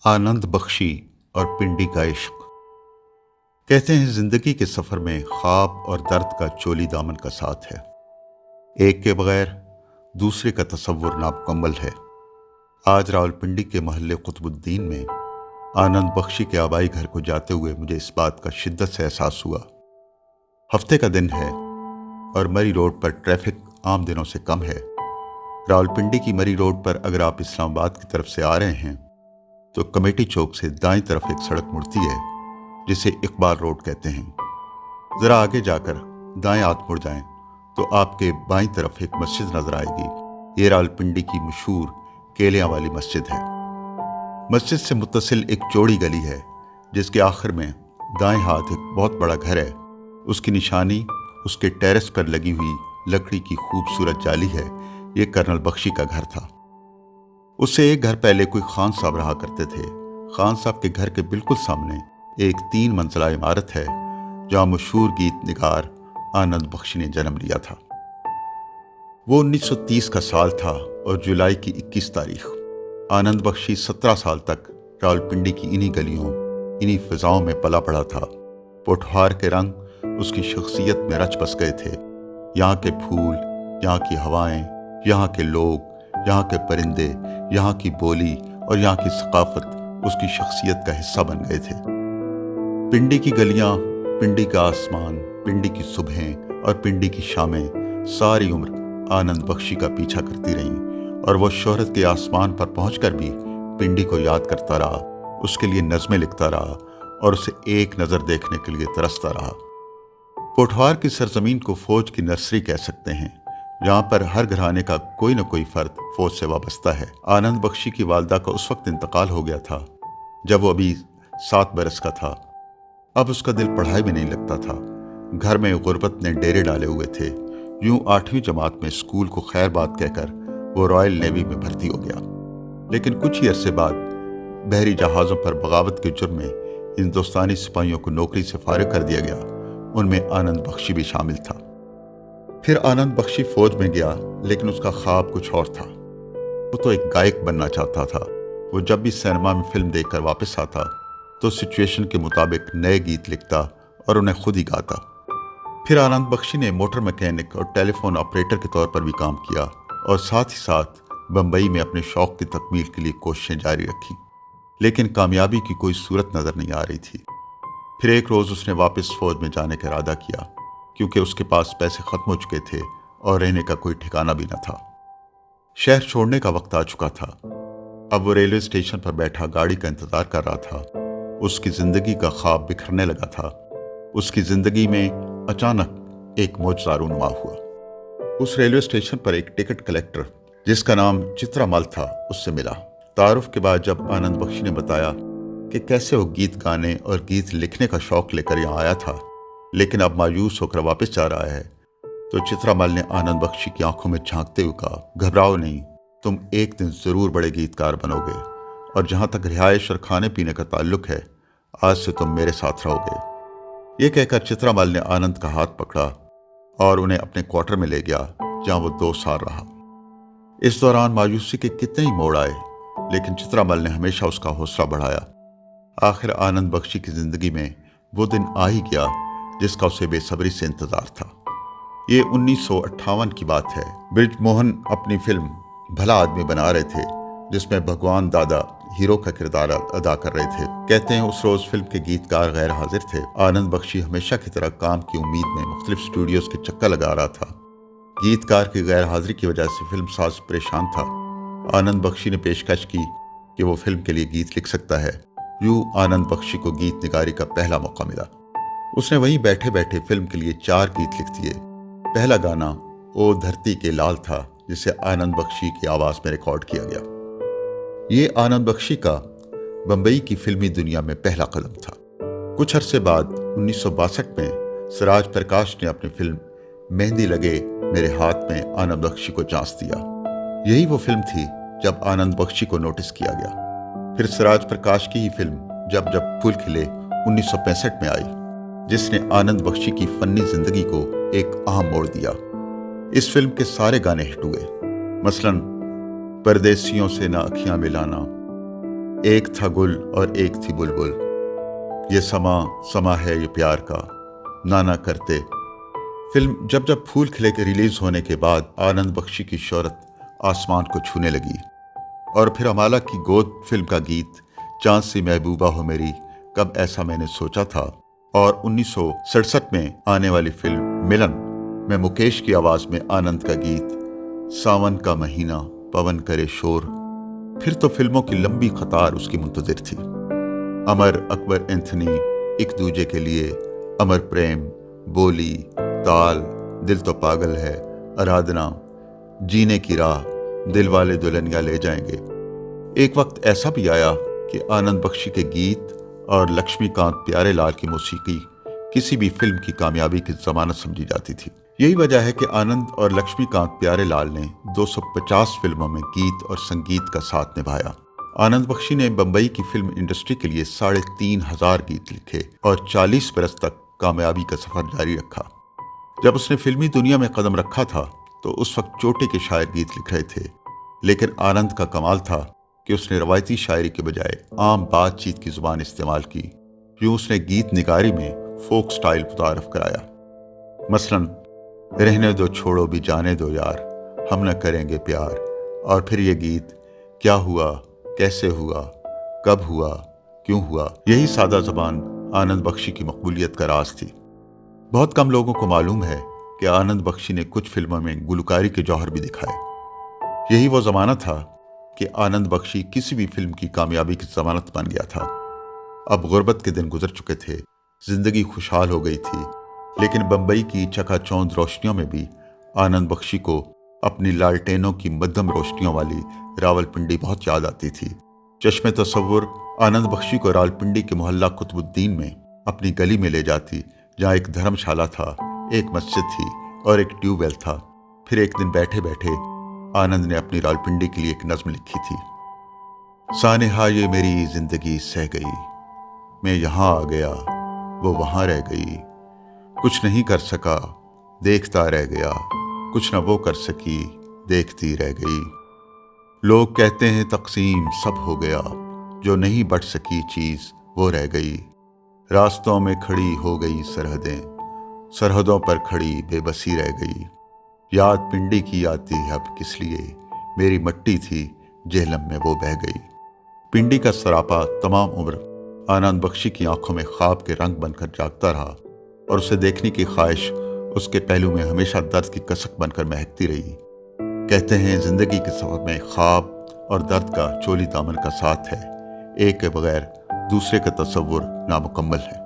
आनंद बख्शी और पिंडी का इश्क। कहते हैं जिंदगी के सफर में ख्वाब और दर्द का चोली दामन का साथ है। एक के बगैर दूसरे का तसव्वुर नामुकम्मल है। आज रावलपिंडी के मोहल्ले कुतुबुद्दीन में आनंद बख्शी के आबाई घर को जाते हुए मुझे इस बात का शिद्दत से एहसास हुआ। हफ्ते का दिन है और मरी रोड पर ट्रैफिक आम दिनों से कम है। रावलपिंडी की मरी रोड पर अगर आप इस्लामाबाद की तरफ से आ रहे हैं तो कमेटी चौक से दाईं तरफ एक सड़क मुड़ती है जिसे इकबाल रोड कहते हैं। ज़रा आगे जाकर दाएं हाथ मुड़ जाएं तो आपके बाईं तरफ एक मस्जिद नजर आएगी। ये रावलपिंडी की मशहूर केलियां वाली मस्जिद है। मस्जिद से मुत्तसिल एक चौड़ी गली है जिसके आखिर में दाएं हाथ एक बहुत बड़ा घर है। उसकी निशानी उसके टेरेस पर लगी हुई लकड़ी की खूबसूरत जाली है। ये कर्नल बख्शी का घर था। उससे एक घर पहले कोई खान साहब रहा करते थे। खान साहब के घर के बिल्कुल सामने एक 3 मंजिला इमारत है जहां मशहूर गीत निगार आनंद बख्शी ने जन्म लिया था। वो 1930 का साल था और जुलाई की 21 तारीख। आनंद बख्शी 17 साल तक रावलपिंडी की इन्हीं गलियों, इन्हीं फिजाओं में पला पड़ा था। पोठहार के रंग उसकी शख्सियत में रच बस गए थे। यहाँ के फूल, यहाँ की हवाएं, यहाँ के लोग, यहाँ के परिंदे, यहाँ की बोली और यहाँ की सकाफत उसकी शख्सियत का हिस्सा बन गए थे। पिंडी की गलियाँ, पिंडी का आसमान, पिंडी की सुबहें और पिंडी की शामें सारी उम्र आनंद बख्शी का पीछा करती रहीं और वो शोहरत के आसमान पर पहुंचकर भी पिंडी को याद करता रहा, उसके लिए नज़में लिखता रहा और उसे एक नज़र देखने के लिए तरसता रहा। पोठवार की सरजमीन को फौज की नर्सरी कह सकते हैं, जहाँ पर हर घराने का कोई न कोई फर्द फौज से वाबस्ता है। आनंद बख्शी की वालदा का उस वक्त इंतकाल हो गया था जब वो अभी 7 बरस का था। अब उसका दिल पढ़ाई में नहीं लगता था। घर में गुर्बत ने डेरे डाले हुए थे। यूं 8वीं जमात में स्कूल को खैर बात कहकर वो रॉयल नेवी में भर्ती हो गया। लेकिन कुछ ही अरसे बाद बहरी जहाज़ों पर बगावत के जुर्म में हिंदुस्तानी सिपाहियों को नौकरी से फारिग कर दिया गया। उनमें आनंद बख्शी भी शामिल था। फिर आनंद बख्शी फौज में गया, लेकिन उसका ख्वाब कुछ और था। वो तो एक गायक बनना चाहता था। वो जब भी सिनेमा में फिल्म देखकर वापस आता तो सिचुएशन के मुताबिक नए गीत लिखता और उन्हें खुद ही गाता। फिर आनंद बख्शी ने मोटर मैकेनिक और टेलीफोन ऑपरेटर के तौर पर भी काम किया और साथ ही साथ बम्बई में अपने शौक की तकमील के लिए कोशिशें जारी रखी, लेकिन कामयाबी की कोई सूरत नज़र नहीं आ रही थी। फिर एक रोज़ उसने वापस फौज में जाने का इरादा किया, क्योंकि उसके पास पैसे खत्म हो चुके थे और रहने का कोई ठिकाना भी न था। शहर छोड़ने का वक्त आ चुका था। अब वो रेलवे स्टेशन पर बैठा गाड़ी का इंतजार कर रहा था। उसकी जिंदगी का ख्वाब बिखरने लगा था। उसकी जिंदगी में अचानक एक मौजज़ा रूनुमा हुआ। उस रेलवे स्टेशन पर एक टिकट कलेक्टर जिसका नाम चित्रामल था उससे मिला। तारुफ के बाद जब आनंद बख्शी ने बताया कि कैसे वो गीत गाने और गीत लिखने का शौक लेकर यहाँ आया था, लेकिन अब मायूस होकर वापस जा रहा है, तो चित्रामल ने आनंद बख्शी की आंखों में झांकते हुए कहा, घबराओ नहीं, तुम एक दिन जरूर बड़े गीतकार बनोगे और जहां तक रिहाइश और खाने पीने का ताल्लुक है, आज से तुम मेरे साथ रहोगे। ये कहकर चित्रामल ने आनंद का हाथ पकड़ा और उन्हें अपने क्वार्टर में ले गया, जहां वो 2 साल रहा। इस दौरान मायूसी के कितने ही मोड़ आए, लेकिन चित्रामल ने हमेशा उसका हौसला बढ़ाया। आखिर आनंद बख्शी की जिंदगी में वो दिन आ ही गया जिसका उसे बेसब्री से इंतजार था। ये 1958 की बात है। ब्रिजमोहन अपनी फिल्म भला आदमी बना रहे थे, जिसमें भगवान दादा हीरो का किरदार अदा कर रहे थे। कहते हैं उस रोज फिल्म के गीतकार गैर हाजिर थे। आनंद बख्शी हमेशा की तरह काम की उम्मीद में मुख्तलिफ स्टूडियोज के चक्कर लगा रहा था। गीतकार की गैर हाजिरी की वजह से फिल्म साज परेशान था। आनंद बख्शी ने पेशकश की कि वो फिल्म के लिए गीत लिख सकता है। यूं आनंद बख्शी को गीत निगारी का पहला मौका मिला। उसने वहीं बैठे बैठे फिल्म के लिए 4 गीत लिख दिए। पहला गाना ओ धरती के लाल था, जिसे आनंद बख्शी की आवाज में रिकॉर्ड किया गया। ये आनंद बख्शी का बम्बई की फिल्मी दुनिया में पहला कदम था। कुछ अरसे बाद 1962 में सिराज प्रकाश ने अपनी फिल्म मेहंदी लगे मेरे हाथ में आनंद बख्शी को चांस दिया। यही वो फिल्म थी जब आनंद बख्शी को नोटिस किया गया। फिर सिराज प्रकाश की ही फिल्म जब जब फूल खिले 1965 में आई, जिसने आनंद बख्शी की फन्नी जिंदगी को एक अहम मोड़ दिया। इस फिल्म के सारे गाने हिट हुए, मसलन परदेसियों से ना अखियां मिलाना, ایک تھا گل اور ایک تھی بلبل، یہ سما ہے یہ پیار کا، نانا کرتے۔ فلم جب پھول کھلے کے ریلیز ہونے کے بعد آنند بخشی کی شہرت آسمان کو چھونے لگی، اور پھر امالہ کی گود فلم کا گیت چاند سی محبوبہ ہو میری، کب ایسا میں نے سوچا تھا، اور 1967 میں آنے والی فلم ملن میں مکیش کی آواز میں آنند کا گیت ساون کا مہینہ پون کرے شور۔ پھر تو فلموں کی لمبی قطار اس کی منتظر تھی، امر، اکبر اینتھنی، ایک دوجے کے لیے، امر پریم، بولی، تال، دل تو پاگل ہے، ارادنا، جینے کی راہ، دل والے دلہنیا لے جائیں گے۔ ایک وقت ایسا بھی آیا کہ آنند بخشی کے گیت اور لکشمی کانت پیارے لال کی موسیقی کسی بھی فلم کی کامیابی کی ضمانت سمجھی جاتی تھی۔ یہی وجہ ہے کہ آنند اور لکشمی کانت پیارے لال نے 250 فلموں میں گیت اور سنگیت کا ساتھ نبھایا۔ آنند بخشی نے بمبئی کی فلم انڈسٹری کے لیے 3,500 گیت لکھے اور 40 برس تک کامیابی کا سفر جاری رکھا۔ جب اس نے فلمی دنیا میں قدم رکھا تھا تو اس وقت چوٹے کے شاعر گیت لکھ رہے تھے، لیکن آنند کا کمال تھا کہ اس نے روایتی شاعری کے بجائے عام بات چیت کی زبان استعمال کی۔ یوں اس نے گیت نگاری میں فوک سٹائل متعارف کرایا۔ مثلاً رہنے دو چھوڑو بھی جانے دو یار، ہم نہ کریں گے پیار، اور پھر یہ گیت کیا ہوا، کیسے ہوا، کب ہوا، کیوں ہوا۔ یہی سادہ زبان آنند بخشی کی مقبولیت کا راز تھی۔ بہت کم لوگوں کو معلوم ہے کہ آنند بخشی نے کچھ فلموں میں گلوکاری کے جوہر بھی دکھائے۔ یہی وہ زمانہ تھا کہ آنند بخشی کسی بھی فلم کی کامیابی کی ضمانت بن گیا تھا۔ اب غربت کے دن گزر چکے تھے، زندگی خوشحال ہو گئی تھی، لیکن بمبئی کی چکا چوند روشنیوں میں بھی آنند بخشی کو اپنی لالٹینوں کی مدھم روشنیوں والی راولپنڈی بہت یاد آتی تھی۔ چشم تصور آنند بخشی کو راولپنڈی کے محلہ قطب الدین میں اپنی گلی میں لے جاتی، جہاں ایک دھرم شالہ تھا، ایک مسجد تھی اور ایک ٹیوب ویل تھا۔ پھر ایک دن بیٹھے بیٹھے آنند نے اپنی راولپنڈی کے لیے ایک نظم لکھی تھی۔ سانحہ یہ میری زندگی سہ گئی، میں یہاں آ گیا وہ وہاں رہ گئی، کچھ نہیں کر سکا دیکھتا رہ گیا، کچھ نہ وہ کر سکی دیکھتی رہ گئی۔ لوگ کہتے ہیں تقسیم سب ہو گیا، جو نہیں بٹ سکی چیز وہ رہ گئی۔ راستوں میں کھڑی ہو گئی سرحدیں، سرحدوں پر کھڑی بے بسی رہ گئی۔ یاد پنڈی کی آتی ہے اب کس لیے، میری مٹی تھی جہلم میں وہ بہہ گئی۔ پنڈی کا سراپا تمام عمر آنند بخشی کی آنکھوں میں خواب کے رنگ بن کر جاگتا رہا، اور اسے دیکھنے کی خواہش اس کے پہلو میں ہمیشہ درد کی کسک بن کر مہکتی رہی۔ کہتے ہیں زندگی کے سفر میں خواب اور درد کا چولی دامن کا ساتھ ہے، ایک کے بغیر دوسرے کا تصور نامکمل ہے۔